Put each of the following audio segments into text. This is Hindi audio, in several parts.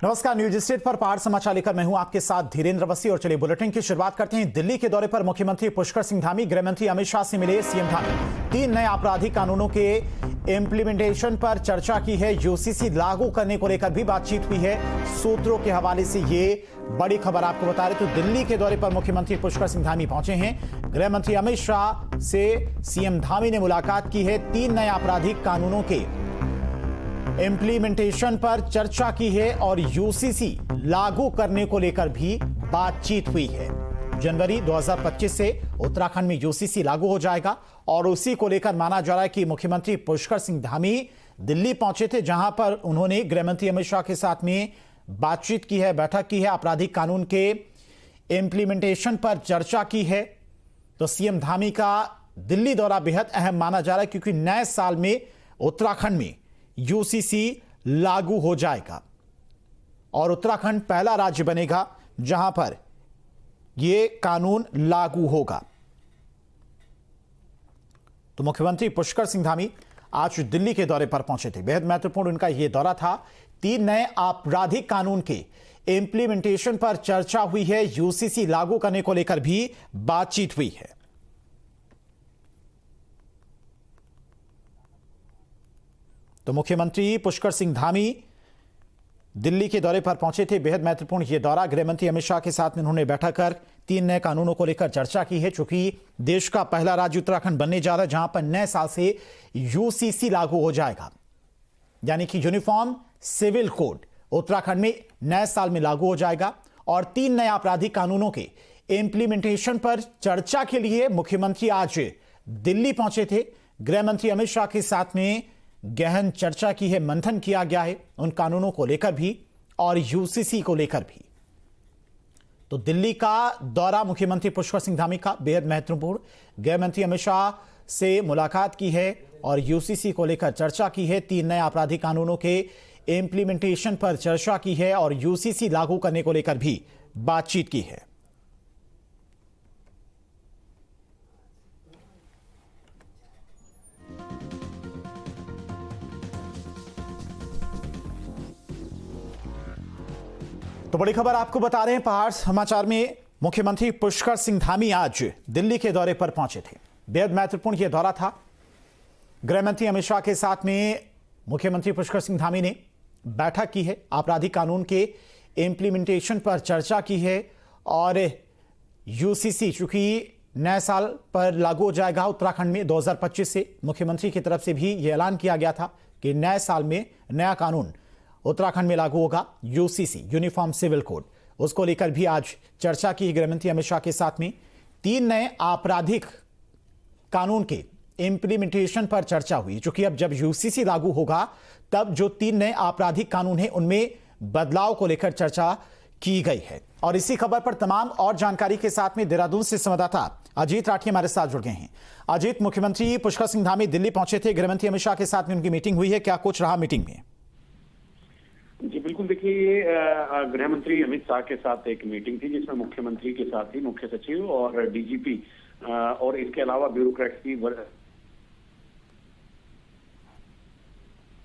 नमस्कार, न्यूज स्टेट पर पहाड़ समाचार लेकर मैं हूं आपके साथ धीरेन्द्र अवस्थी। और चलिए बुलेटिन की शुरुआत करते हैं। दिल्ली के दौरे पर मुख्यमंत्री पुष्कर सिंह धामी, गृह मंत्री अमित शाह से मिले सीएम धामी। 3 नए आपराधिक कानूनों के इंप्लीमेंटेशन पर चर्चा की है। यूसीसी लागू करने को लेकर भी बातचीत हुई है। सूत्रों के हवाले से ये बड़ी खबर आपको बता रहे तो दिल्ली के दौरे पर मुख्यमंत्री पुष्कर सिंह धामी पहुंचे हैं। गृह मंत्री अमित शाह से सीएम धामी ने मुलाकात की है। 3 नए आपराधिक कानूनों के इंप्लीमेंटेशन पर चर्चा की है और यूसीसी लागू करने को लेकर भी बातचीत हुई है। जनवरी 2025 से उत्तराखंड में यूसीसी लागू हो जाएगा और उसी को लेकर माना जा रहा है कि मुख्यमंत्री पुष्कर सिंह धामी दिल्ली पहुंचे थे, जहां पर उन्होंने गृह मंत्री अमित शाह के साथ में बातचीत की है, बैठक की है, आपराधिक कानून के इंप्लीमेंटेशन पर चर्चा की है। तो सीएम धामी का दिल्ली दौरा बेहद अहम माना जा रहा है, क्योंकि नए साल में उत्तराखंड में यूसीसी लागू हो जाएगा और उत्तराखंड पहला राज्य बनेगा जहां पर यह कानून लागू होगा। तो मुख्यमंत्री पुष्कर सिंह धामी आज दिल्ली के दौरे पर पहुंचे थे। बेहद महत्वपूर्ण उनका यह दौरा था। 3 नए आपराधिक कानून के इंप्लीमेंटेशन पर चर्चा हुई है। यूसीसी लागू करने को लेकर भी बातचीत हुई है। तो मुख्यमंत्री पुष्कर सिंह धामी दिल्ली के दौरे पर पहुंचे थे। बेहद महत्वपूर्ण यह दौरा। गृह मंत्री अमित शाह के साथ में उन्होंने बैठक कर 3 नए कानूनों को लेकर चर्चा की है। चूंकि देश का पहला राज्य उत्तराखंड बनने जा रहा है, जहां पर नए साल से यूसीसी लागू हो जाएगा, यानी कि यूनिफॉर्म सिविल कोड उत्तराखंड में नए साल में लागू हो जाएगा। और 3 नए आपराधिक कानूनों के इंप्लीमेंटेशन पर चर्चा के लिए मुख्यमंत्री आज दिल्ली पहुंचे थे। गृह मंत्री अमित शाह के साथ में गहन चर्चा की है, मंथन किया गया है उन कानूनों को लेकर भी और यूसीसी को लेकर भी। तो दिल्ली का दौरा मुख्यमंत्री पुष्कर सिंह धामी का बेहद महत्वपूर्ण। गृह मंत्री अमित शाह से मुलाकात की है और यूसीसी को लेकर चर्चा की है। 3 नए आपराधिक कानूनों के इंप्लीमेंटेशन पर चर्चा की है और यूसीसी लागू करने को लेकर भी बातचीत की है। तो बड़ी खबर आपको बता रहे हैं पहाड़ समाचार में। मुख्यमंत्री पुष्कर सिंह धामी आज दिल्ली के दौरे पर पहुंचे थे। बेहद महत्वपूर्ण यह दौरा था। गृह मंत्री अमित शाह के साथ में मुख्यमंत्री पुष्कर सिंह धामी ने बैठक की है, आपराधिक कानून के इंप्लीमेंटेशन पर चर्चा की है और यूसीसी चूंकि नए साल पर लागू हो जाएगा उत्तराखंड में 2025 से, मुख्यमंत्री की तरफ से भी यह ऐलान किया गया था कि नए साल में नया कानून उत्तराखंड में लागू होगा, यूसीसी यूनिफॉर्म सिविल कोड। उसको लेकर भी आज चर्चा की गृह मंत्री अमित शाह के साथ में। 3 नए आपराधिक कानून के इंप्लीमेंटेशन पर चर्चा हुई, क्योंकि अब जब यूसीसी लागू होगा तब जो 3 नए आपराधिक कानून हैं उनमें बदलाव को लेकर चर्चा की गई है। और इसी खबर पर तमाम और जानकारी के साथ में देहरादून से संवाददाता अजीत राठी हमारे साथ जुड़ गए हैं। अजीत, मुख्यमंत्री पुष्कर सिंह धामी दिल्ली पहुंचे थे, गृह मंत्री अमित शाह के साथ में उनकी मीटिंग हुई है, क्या कुछ रहा मीटिंग में? जी बिल्कुल, देखिए ये गृह मंत्री अमित शाह के साथ एक मीटिंग थी जिसमें मुख्यमंत्री के साथ ही मुख्य सचिव और डीजीपी और इसके अलावा ब्यूरोक्रेट्स की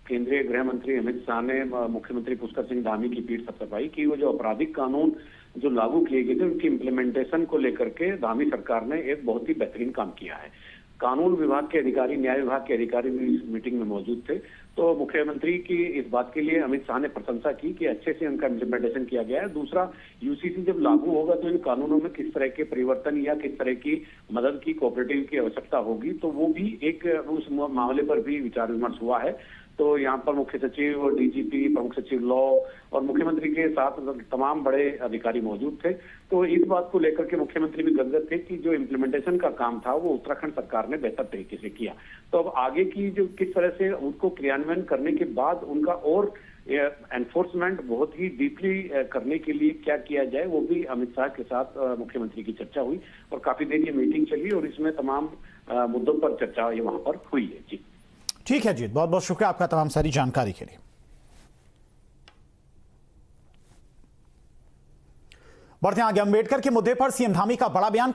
केंद्रीय गृह मंत्री अमित शाह ने मुख्यमंत्री पुष्कर सिंह धामी की पीठ थपथपाई कि वो जो आपराधिक कानून जो लागू किए गए थे उनकी इम्प्लीमेंटेशन को लेकर के धामी सरकार ने एक बहुत ही बेहतरीन काम किया है। कानून विभाग के अधिकारी, न्याय विभाग के अधिकारी भी इस मीटिंग में मौजूद थे। तो मुख्यमंत्री की इस बात के लिए अमित शाह ने प्रशंसा की कि अच्छे से उनका इम्प्लीमेंटेशन किया गया है। दूसरा, यूसीसी जब लागू होगा तो इन कानूनों में किस तरह के परिवर्तन या किस तरह की मदद की, कोऑपरेटिव की आवश्यकता होगी, तो वो भी एक उस मामले पर भी विचार विमर्श हुआ है। तो यहाँ पर मुख्य सचिव और डीजीपी, प्रमुख सचिव लॉ और मुख्यमंत्री के साथ तमाम बड़े अधिकारी मौजूद थे। तो इस बात को लेकर के मुख्यमंत्री भी गदगद थे कि जो इम्प्लीमेंटेशन का काम था वो उत्तराखंड सरकार ने बेहतर तरीके से किया। तो अब आगे की जो किस तरह से उनको क्रियान्वयन करने के बाद उनका और एनफोर्समेंट बहुत ही डीपली करने के लिए क्या किया जाए, वो भी अमित शाह के साथ मुख्यमंत्री की चर्चा हुई और काफी देर ये मीटिंग चली और इसमें तमाम मुद्दों पर चर्चा ये वहां पर हुई है। जी ठीक है जी, बहुत बहुत शुक्रिया आपका तमाम सारी जानकारी के लिए। बढ़ते हैं आगे। अम्बेडकर के मुद्दे पर सीएम धामी का बड़ा बयान।